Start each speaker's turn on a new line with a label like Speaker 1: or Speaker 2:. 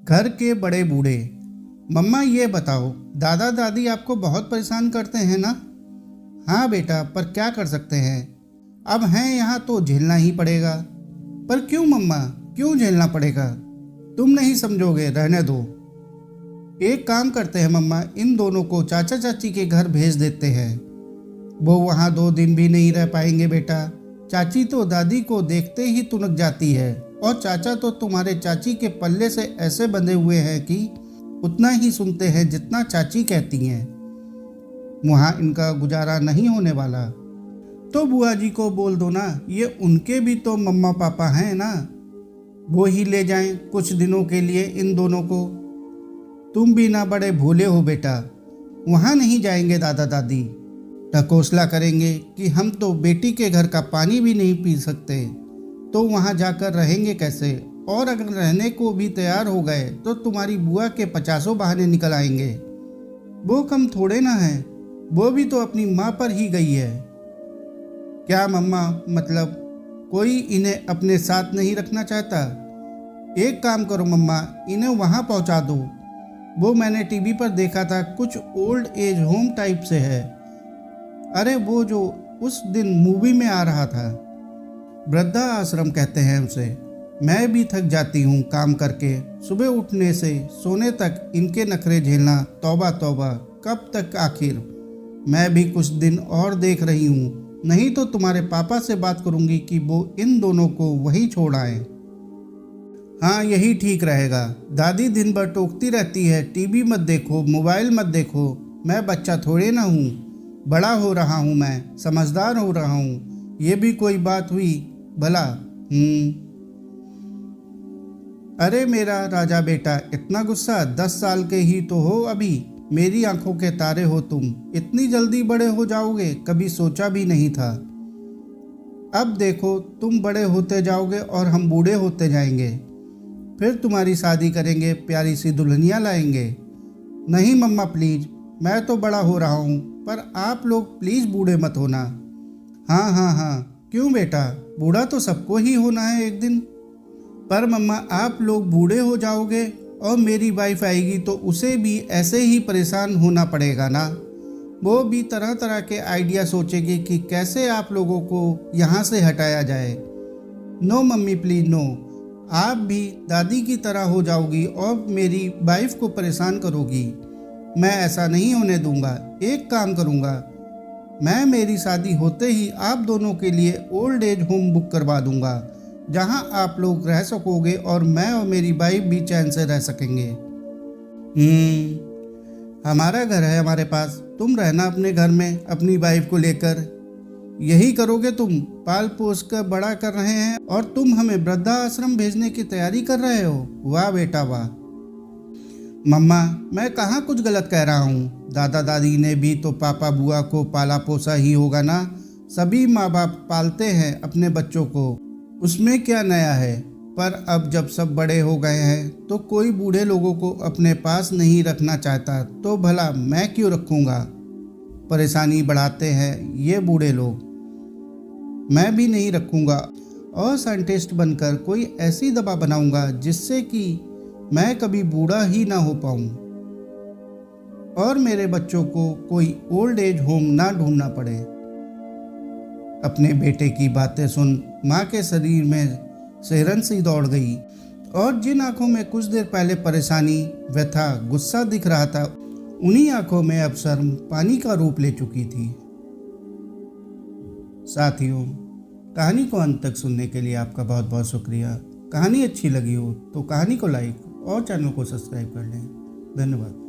Speaker 1: घर के बड़े बूढ़े। मम्मा ये बताओ, दादा दादी आपको बहुत परेशान करते हैं ना? हाँ बेटा, पर क्या कर सकते हैं, अब हैं यहाँ तो झेलना ही पड़ेगा। पर क्यों मम्मा, क्यों झेलना पड़ेगा? तुम नहीं समझोगे, रहने दो। एक काम करते हैं मम्मा, इन दोनों को चाचा चाची के घर भेज देते हैं। वो वहाँ 2 दिन भी नहीं रह पाएंगे बेटा। चाची तो दादी को देखते ही तुनक जाती है, और चाचा तो तुम्हारे चाची के पल्ले से ऐसे बंधे हुए हैं कि उतना ही सुनते हैं जितना चाची कहती हैं। वहाँ इनका गुजारा नहीं होने वाला। तो बुआ जी को बोल दो ना, ये उनके भी तो मम्मा पापा हैं ना, वो ही ले जाएं कुछ दिनों के लिए इन दोनों को। तुम भी ना बड़े भोले हो बेटा, वहाँ नहीं जाएंगे दादा दादी। ढकोसला करेंगे कि हम तो बेटी के घर का पानी भी नहीं पी सकते, तो वहाँ जाकर रहेंगे कैसे? और अगर रहने को भी तैयार हो गए तो तुम्हारी बुआ के 50 बहाने निकल आएंगे। वो कम थोड़े ना है, वो भी तो अपनी माँ पर ही गई है। क्या मम्मा, मतलब कोई इन्हें अपने साथ नहीं रखना चाहता? एक काम करो मम्मा, इन्हें वहाँ पहुँचा दो। वो मैंने टीवी पर देखा था, कुछ ओल्ड एज होम टाइप से है। अरे वो जो उस दिन मूवी में आ रहा था, वृद्धा आश्रम कहते हैं उसे। मैं भी थक जाती हूँ काम करके, सुबह उठने से सोने तक इनके नखरे झेलना। तौबा तौबा, कब तक आखिर? मैं भी कुछ दिन और देख रही हूँ, नहीं तो तुम्हारे पापा से बात करूँगी कि वो इन दोनों को वहीं छोड़ आए। हाँ, यही ठीक रहेगा। दादी दिन भर टोकती रहती है, टीवी मत देखो, मोबाइल मत देखो। मैं बच्चा थोड़े ना हूँ, बड़ा हो रहा हूँ, मैं समझदार हो रहा हूँ। ये भी कोई बात हुई भला? अरे मेरा राजा बेटा, इतना गुस्सा? 10 साल के ही तो हो अभी, मेरी आंखों के तारे हो तुम। इतनी जल्दी बड़े हो जाओगे, कभी सोचा भी नहीं था। अब देखो, तुम बड़े होते जाओगे और हम बूढ़े होते जाएंगे। फिर तुम्हारी शादी करेंगे, प्यारी सी दुल्हनियाँ लाएंगे। नहीं मम्मा प्लीज, मैं तो बड़ा हो रहा हूँ, पर आप लोग प्लीज बूढ़े मत होना। हाँ हाँ हाँ, क्यों बेटा, बूढ़ा तो सबको ही होना है एक दिन। पर मम्मा, आप लोग बूढ़े हो जाओगे और मेरी वाइफ आएगी तो उसे भी ऐसे ही परेशान होना पड़ेगा ना। वो भी तरह तरह के आइडिया सोचेगी कि कैसे आप लोगों को यहाँ से हटाया जाए। नो मम्मी प्लीज नो, आप भी दादी की तरह हो जाओगी और मेरी वाइफ को परेशान करोगी। मैं ऐसा नहीं होने दूंगा। एक काम करूँगा, मैं मेरी शादी होते ही आप दोनों के लिए ओल्ड एज होम बुक करवा दूंगा, जहां आप लोग रह सकोगे और मैं और मेरी वाइफ भी चैन से रह सकेंगे। हमारा घर है हमारे पास, तुम रहना अपने घर में अपनी वाइफ को लेकर। यही करोगे तुम? पाल पोस कर बड़ा कर रहे हैं और तुम हमें वृद्धा आश्रम भेजने की तैयारी कर रहे हो? वाह बेटा वाह। मम्मा, मैं कहाँ कुछ गलत कह रहा हूँ। दादा दादी ने भी तो पापा बुआ को पाला पोसा ही होगा ना। सभी माँ बाप पालते हैं अपने बच्चों को, उसमें क्या नया है। पर अब जब सब बड़े हो गए हैं तो कोई बूढ़े लोगों को अपने पास नहीं रखना चाहता, तो भला मैं क्यों रखूँगा? परेशानी बढ़ाते हैं ये बूढ़े लोग। मैं भी नहीं रखूँगा, और साइंटिस्ट बनकर कोई ऐसी दवा बनाऊँगा जिससे कि मैं कभी बूढ़ा ही ना हो पाऊँ और मेरे बच्चों को कोई ओल्ड एज होम ना ढूंढना पड़े। अपने बेटे की बातें सुन माँ के शरीर में सिहरन सी दौड़ गई, और जिन आंखों में कुछ देर पहले परेशानी, व्यथा, गुस्सा दिख रहा था, उन्हीं आंखों में अब शर्म पानी का रूप ले चुकी थी। साथियों, कहानी को अंत तक सुनने के लिए आपका बहुत बहुत शुक्रिया। कहानी अच्छी लगी हो तो कहानी को लाइक और चैनल को सब्सक्राइब कर लें। धन्यवाद।